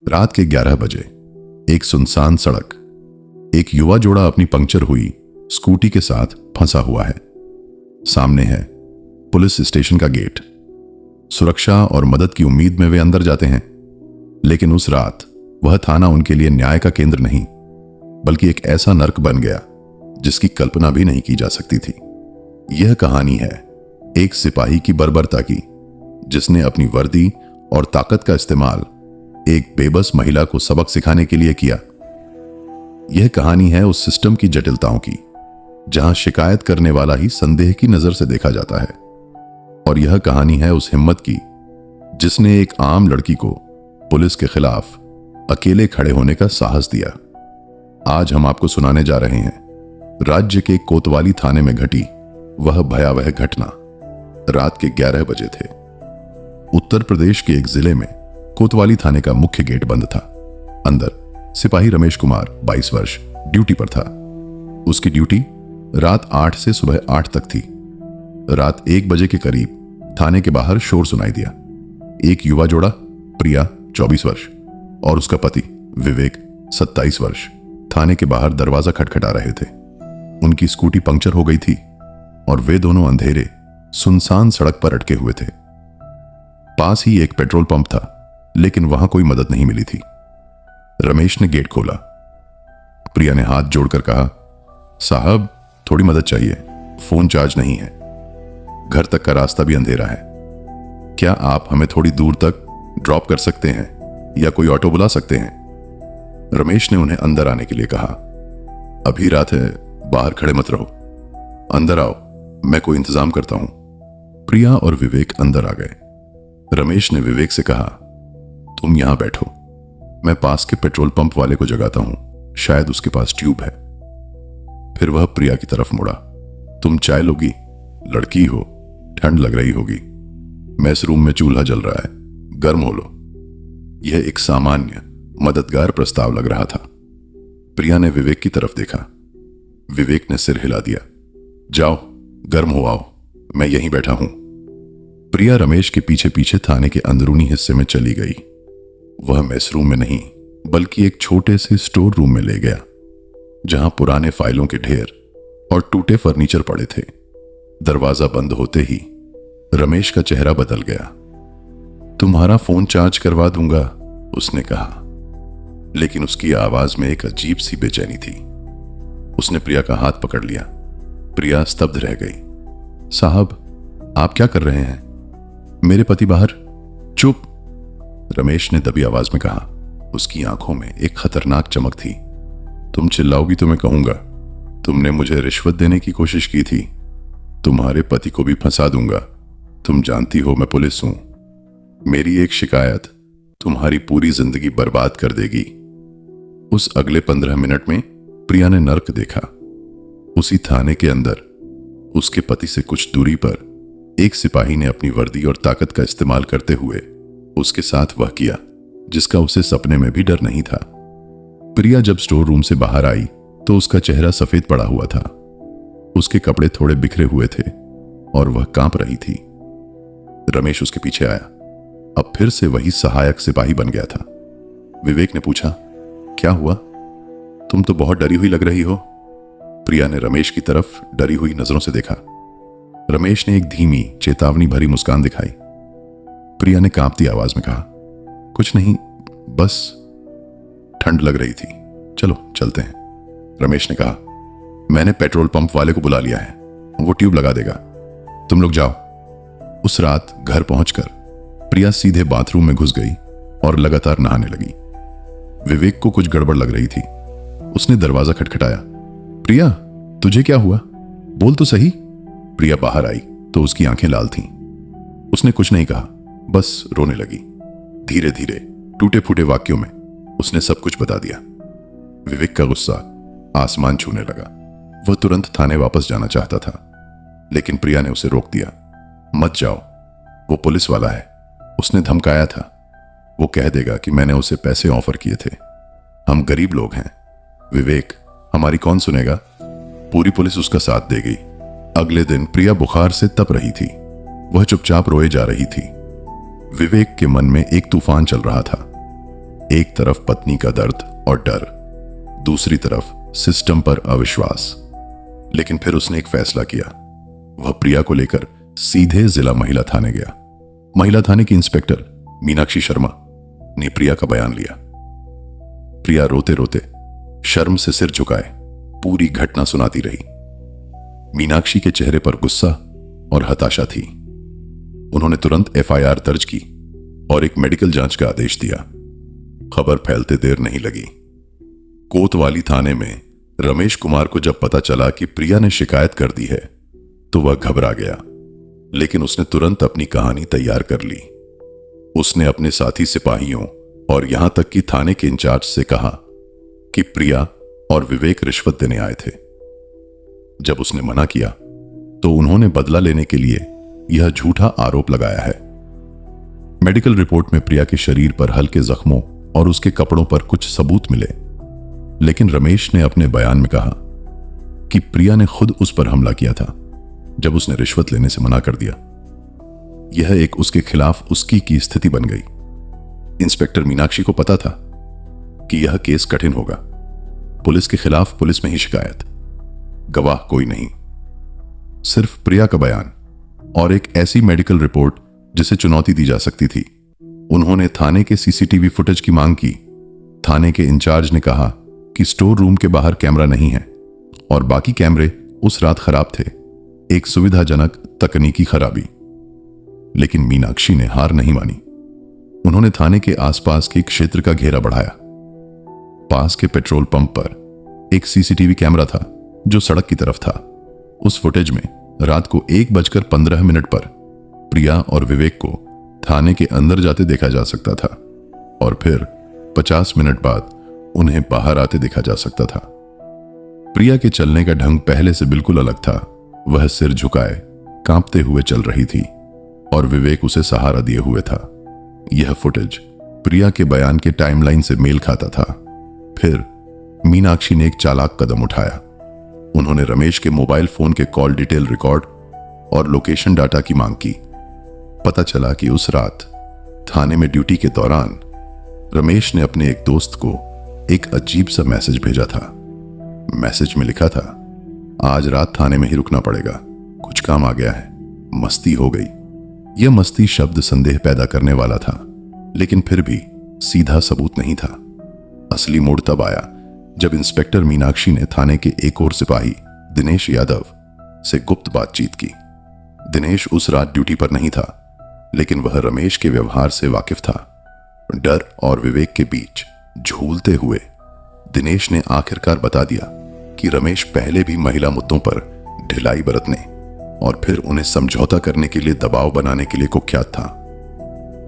रात के 11 बजे एक सुनसान सड़क, एक युवा जोड़ा अपनी पंक्चर हुई स्कूटी के साथ फंसा हुआ है। सामने है पुलिस स्टेशन का गेट। सुरक्षा और मदद की उम्मीद में वे अंदर जाते हैं, लेकिन उस रात वह थाना उनके लिए न्याय का केंद्र नहीं, बल्कि एक ऐसा नर्क बन गया जिसकी कल्पना भी नहीं की जा सकती थी। यह कहानी है एक सिपाही की बर्बरता की, जिसने अपनी वर्दी और ताकत का इस्तेमाल एक बेबस महिला को सबक सिखाने के लिए किया। यह कहानी है उस सिस्टम की जटिलताओं की, जहां शिकायत करने वाला ही संदेह की नजर से देखा जाता है। और यह कहानी है उस हिम्मत की जिसने एक आम लड़की को पुलिस के खिलाफ अकेले खड़े होने का साहस दिया। आज हम आपको सुनाने जा रहे हैं राज्य के कोतवाली थाने में घटी वह भयावह घटना। रात के 11 बजे थे। उत्तर प्रदेश के एक जिले में कोतवाली थाने का मुख्य गेट बंद था। अंदर सिपाही रमेश कुमार 22 वर्ष ड्यूटी पर था। उसकी ड्यूटी रात 8 से सुबह 8 तक थी। रात 1 बजे के करीब थाने के बाहर शोर सुनाई दिया। एक युवा जोड़ा, प्रिया 24 वर्ष और उसका पति विवेक 27 वर्ष थाने के बाहर दरवाजा खटखटा रहे थे। उनकी स्कूटी पंक्चर हो गई थी और वे दोनों अंधेरे सुनसान सड़क पर अटके हुए थे। पास ही एक पेट्रोल पंप था, लेकिन वहां कोई मदद नहीं मिली थी। रमेश ने गेट खोला। प्रिया ने हाथ जोड़कर कहा, साहब थोड़ी मदद चाहिए, फोन चार्ज नहीं है, घर तक का रास्ता भी अंधेरा है। क्या आप हमें थोड़ी दूर तक ड्रॉप कर सकते हैं या कोई ऑटो बुला सकते हैं? रमेश ने उन्हें अंदर आने के लिए कहा। अभी रात है, बाहर खड़े मत रहो, अंदर आओ, मैं कोई इंतजाम करता हूं। प्रिया और विवेक अंदर आ गए। रमेश ने विवेक से कहा, तुम यहां बैठो, मैं पास के पेट्रोल पंप वाले को जगाता हूं, शायद उसके पास ट्यूब है। फिर वह प्रिया की तरफ मुड़ा, तुम चाय लोगी? लड़की हो, ठंड लग रही होगी, मेस रूम में चूल्हा जल रहा है, गर्म हो लो। यह एक सामान्य मददगार प्रस्ताव लग रहा था। प्रिया ने विवेक की तरफ देखा। विवेक ने सिर हिला दिया, जाओ गर्म हो आओ, मैं यहीं बैठा हूं। प्रिया रमेश के पीछे पीछे थाने के अंदरूनी हिस्से में चली गई। वह मेस रूम में नहीं, बल्कि एक छोटे से स्टोर रूम में ले गया, जहां पुराने फाइलों के ढेर और टूटे फर्नीचर पड़े थे। दरवाजा बंद होते ही रमेश का चेहरा बदल गया। तुम्हारा फोन चार्ज करवा दूंगा, उसने कहा, लेकिन उसकी आवाज में एक अजीब सी बेचैनी थी। उसने प्रिया का हाथ पकड़ लिया। प्रिया स्तब्ध रह गई। साहब आप क्या कर रहे हैं? मेरे पति बाहर। चुप, रमेश ने दबी आवाज में कहा। उसकी आंखों में एक खतरनाक चमक थी। तुम चिल्लाओगी तो मैं कहूंगा, तुमने मुझे रिश्वत देने की कोशिश की थी, तुम्हारे पति को भी फंसा दूंगा। तुम जानती हो मैं पुलिस हूं, मेरी एक शिकायत तुम्हारी पूरी जिंदगी बर्बाद कर देगी। उस अगले 15 मिनट में प्रिया ने नर्क देखा। उसी थाने के अंदर उसके पति से कुछ दूरी पर एक सिपाही ने अपनी वर्दी और ताकत का इस्तेमाल करते हुए उसके साथ वह किया जिसका उसे सपने में भी डर नहीं था। प्रिया जब स्टोर रूम से बाहर आई तो उसका चेहरा सफेद पड़ा हुआ था। उसके कपड़े थोड़े बिखरे हुए थे और वह कांप रही थी। रमेश उसके पीछे आया। अब फिर से वही सहायक सिपाही बन गया था। विवेक ने पूछा, क्या हुआ? तुम तो बहुत डरी हुई लग रही हो। प्रिया ने रमेश की तरफ डरी हुई नजरों से देखा। रमेश ने एक धीमी चेतावनी भरी मुस्कान दिखाई। प्रिया ने कांपती आवाज में कहा, कुछ नहीं, बस ठंड लग रही थी, चलो चलते हैं। रमेश ने कहा, मैंने पेट्रोल पंप वाले को बुला लिया है, वो ट्यूब लगा देगा, तुम लोग जाओ। उस रात घर पहुंचकर प्रिया सीधे बाथरूम में घुस गई और लगातार नहाने लगी। विवेक को कुछ गड़बड़ लग रही थी। उसने दरवाजा खटखटाया। प्रिया तुझे क्या हुआ, बोल तो सही। प्रिया बाहर आई तो उसकी आंखें लाल थीं। उसने कुछ नहीं कहा, बस रोने लगी। धीरे धीरे टूटे फूटे वाक्यों में उसने सब कुछ बता दिया। विवेक का गुस्सा आसमान छूने लगा। वह तुरंत थाने वापस जाना चाहता था, लेकिन प्रिया ने उसे रोक दिया। मत जाओ, वो पुलिस वाला है, उसने धमकाया था, वो कह देगा कि मैंने उसे पैसे ऑफर किए थे। हम गरीब लोग हैं। विवेक, हमारी कौन सुनेगा? पूरी पुलिस उसका साथ दे गई। अगले दिन प्रिया बुखार से तप रही थी। वह चुपचाप रोए जा रही थी। विवेक के मन में एक तूफान चल रहा था। एक तरफ पत्नी का दर्द और डर, दूसरी तरफ सिस्टम पर अविश्वास। लेकिन फिर उसने एक फैसला किया। वह प्रिया को लेकर सीधे जिला महिला थाने गया। महिला थाने की इंस्पेक्टर मीनाक्षी शर्मा ने प्रिया का बयान लिया। प्रिया रोते रोते, शर्म से सिर झुकाए, पूरी घटना सुनाती रही। मीनाक्षी के चेहरे पर गुस्सा और हताशा थी। उन्होंने तुरंत एफआईआर दर्ज की और एक मेडिकल जांच का आदेश दिया। खबर फैलते देर नहीं लगी। कोतवाली थाने में रमेश कुमार को जब पता चला कि प्रिया ने शिकायत कर दी है तो वह घबरा गया, लेकिन उसने तुरंत अपनी कहानी तैयार कर ली। उसने अपने साथी सिपाहियों और यहां तक कि थाने के इंचार्ज से कहा कि प्रिया और विवेक रिश्वत देने आए थे। जब उसने मना किया तो उन्होंने बदला लेने के लिए यह झूठा आरोप लगाया है। मेडिकल रिपोर्ट में प्रिया के शरीर पर हल्के जख्मों और उसके कपड़ों पर कुछ सबूत मिले, लेकिन रमेश ने अपने बयान में कहा कि प्रिया ने खुद उस पर हमला किया था जब उसने रिश्वत लेने से मना कर दिया। यह एक उसके खिलाफ उसकी की स्थिति बन गई। इंस्पेक्टर मीनाक्षी को पता था कि यह केस कठिन होगा। पुलिस के खिलाफ पुलिस में ही शिकायत, गवाह कोई नहीं, सिर्फ प्रिया का बयान और एक ऐसी मेडिकल रिपोर्ट जिसे चुनौती दी जा सकती थी। उन्होंने थाने के सीसीटीवी फुटेज की मांग की। थाने के इंचार्ज ने कहा कि स्टोर रूम के बाहर कैमरा नहीं है और बाकी कैमरे उस रात खराब थे, एक सुविधाजनक तकनीकी खराबी। लेकिन मीनाक्षी ने हार नहीं मानी। उन्होंने थाने के आसपास के क्षेत्र का घेरा बढ़ाया। पास के पेट्रोल पंप पर एक सीसीटीवी कैमरा था जो सड़क की तरफ था। उस फुटेज में रात को 1:15 पर प्रिया और विवेक को थाने के अंदर जाते देखा जा सकता था और फिर 50 मिनट बाद उन्हें बाहर आते देखा जा सकता था। प्रिया के चलने का ढंग पहले से बिल्कुल अलग था। वह सिर झुकाए कांपते हुए चल रही थी और विवेक उसे सहारा दिए हुए था। यह फुटेज प्रिया के बयान के टाइमलाइन से मेल खाता था। फिर मीनाक्षी ने एक चालाक कदम उठाया। उन्होंने रमेश के मोबाइल फोन के कॉल डिटेल रिकॉर्ड और लोकेशन डाटा की मांग की। पता चला कि उस रात थाने में ड्यूटी के दौरान रमेश ने अपने एक दोस्त को एक अजीब सा मैसेज भेजा था। मैसेज में लिखा था, आज रात थाने में ही रुकना पड़ेगा, कुछ काम आ गया है। मस्ती हो गई। यह मस्ती शब्द संदेह पैदा करने वाला था, लेकिन फिर भी सीधा सबूत नहीं था। असली मोड़ तब आया जब इंस्पेक्टर मीनाक्षी ने थाने के एक और सिपाही दिनेश यादव से गुप्त बातचीत की। दिनेश उस रात ड्यूटी पर नहीं था, लेकिन वह रमेश के व्यवहार से वाकिफ था। डर और विवेक के बीच झूलते हुए दिनेश ने आखिरकार बता दिया कि रमेश पहले भी महिला मुद्दों पर ढिलाई बरतने और फिर उन्हें समझौता करने के लिए दबाव बनाने के लिए कुख्यात था।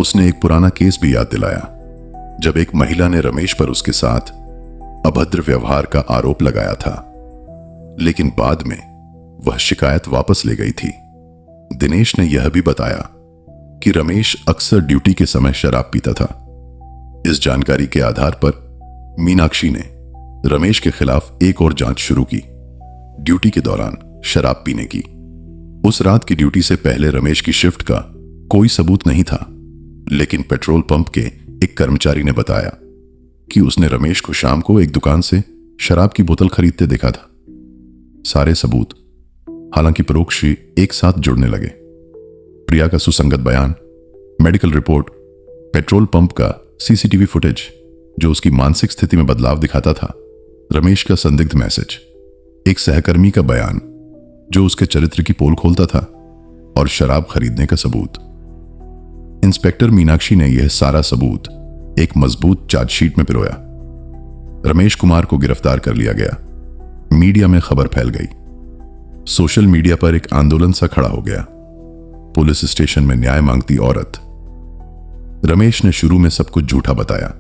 उसने एक पुराना केस भी याद दिलाया, जब एक महिला ने रमेश पर उसके साथ अभद्र व्यवहार का आरोप लगाया था, लेकिन बाद में वह शिकायत वापस ले गई थी। दिनेश ने यह भी बताया कि रमेश अक्सर ड्यूटी के समय शराब पीता था। इस जानकारी के आधार पर मीनाक्षी ने रमेश के खिलाफ एक और जांच शुरू की, ड्यूटी के दौरान शराब पीने की। उस रात की ड्यूटी से पहले रमेश की शिफ्ट का कोई सबूत नहीं था, लेकिन पेट्रोल पंप के एक कर्मचारी ने बताया कि उसने रमेश को शाम को एक दुकान से शराब की बोतल खरीदते देखा था। सारे सबूत, हालांकि परोक्ष ही, एक साथ जुड़ने लगे। प्रिया का सुसंगत बयान, मेडिकल रिपोर्ट, पेट्रोल पंप का सीसीटीवी फुटेज जो उसकी मानसिक स्थिति में बदलाव दिखाता था, रमेश का संदिग्ध मैसेज, एक सहकर्मी का बयान जो उसके चरित्र की पोल खोलता था, और शराब खरीदने का सबूत। इंस्पेक्टर मीनाक्षी ने यह सारा सबूत एक मजबूत चार्जशीट में पिरोया। रमेश कुमार को गिरफ्तार कर लिया गया। मीडिया में खबर फैल गई। सोशल मीडिया पर एक आंदोलन सा खड़ा हो गया। पुलिस स्टेशन में न्याय मांगती औरत। रमेश ने शुरू में सब कुछ झूठा बताया,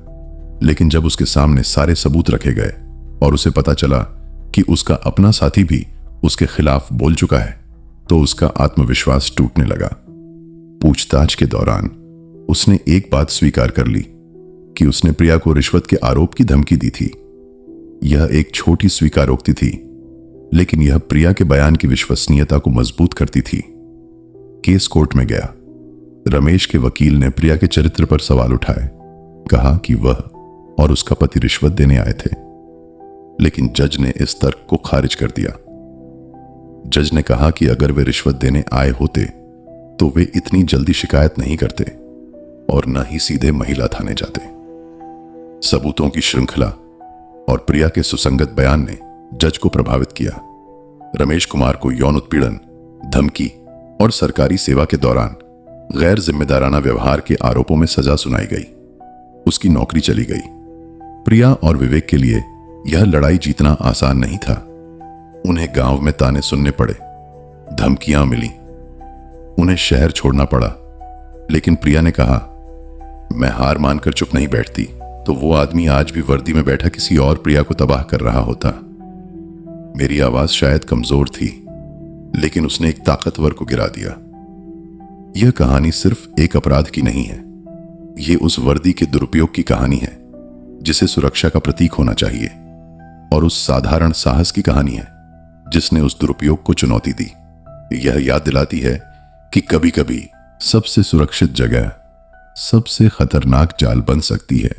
लेकिन जब उसके सामने सारे सबूत रखे गए और उसे पता चला कि उसका अपना साथी भी उसके खिलाफ बोल चुका है, तो उसका आत्मविश्वास टूटने लगा। पूछताछ के दौरान उसने एक बात स्वीकार कर ली कि उसने प्रिया को रिश्वत के आरोप की धमकी दी थी। यह एक छोटी स्वीकारोक्ति थी, लेकिन यह प्रिया के बयान की विश्वसनीयता को मजबूत करती थी। केस कोर्ट में गया। रमेश के वकील ने प्रिया के चरित्र पर सवाल उठाए। कहा कि वह और उसका पति रिश्वत देने आए थे, लेकिन जज ने इस तर्क को खारिज कर दिया। जज ने कहा कि अगर वे रिश्वत देने आए होते तो वे इतनी जल्दी शिकायत नहीं करते और न ही सीधे महिला थाने जाते। सबूतों की श्रृंखला और प्रिया के सुसंगत बयान ने जज को प्रभावित किया। रमेश कुमार को यौन उत्पीड़न, धमकी और सरकारी सेवा के दौरान गैर जिम्मेदाराना व्यवहार के आरोपों में सजा सुनाई गई। उसकी नौकरी चली गई। प्रिया और विवेक के लिए यह लड़ाई जीतना आसान नहीं था। उन्हें गांव में ताने सुनने पड़े, धमकियां मिली, उन्हें शहर छोड़ना पड़ा। लेकिन प्रिया ने कहा, मैं हार मानकर चुप नहीं बैठती तो वो आदमी आज भी वर्दी में बैठा किसी और प्रिया को तबाह कर रहा होता। मेरी आवाज शायद कमजोर थी, लेकिन उसने एक ताकतवर को गिरा दिया। यह कहानी सिर्फ एक अपराध की नहीं है, यह उस वर्दी के दुरुपयोग की कहानी है जिसे सुरक्षा का प्रतीक होना चाहिए, और उस साधारण साहस की कहानी है जिसने उस दुरुपयोग को चुनौती दी। यह याद दिलाती है कि कभी कभी सबसे सुरक्षित जगह सबसे खतरनाक जाल बन सकती है।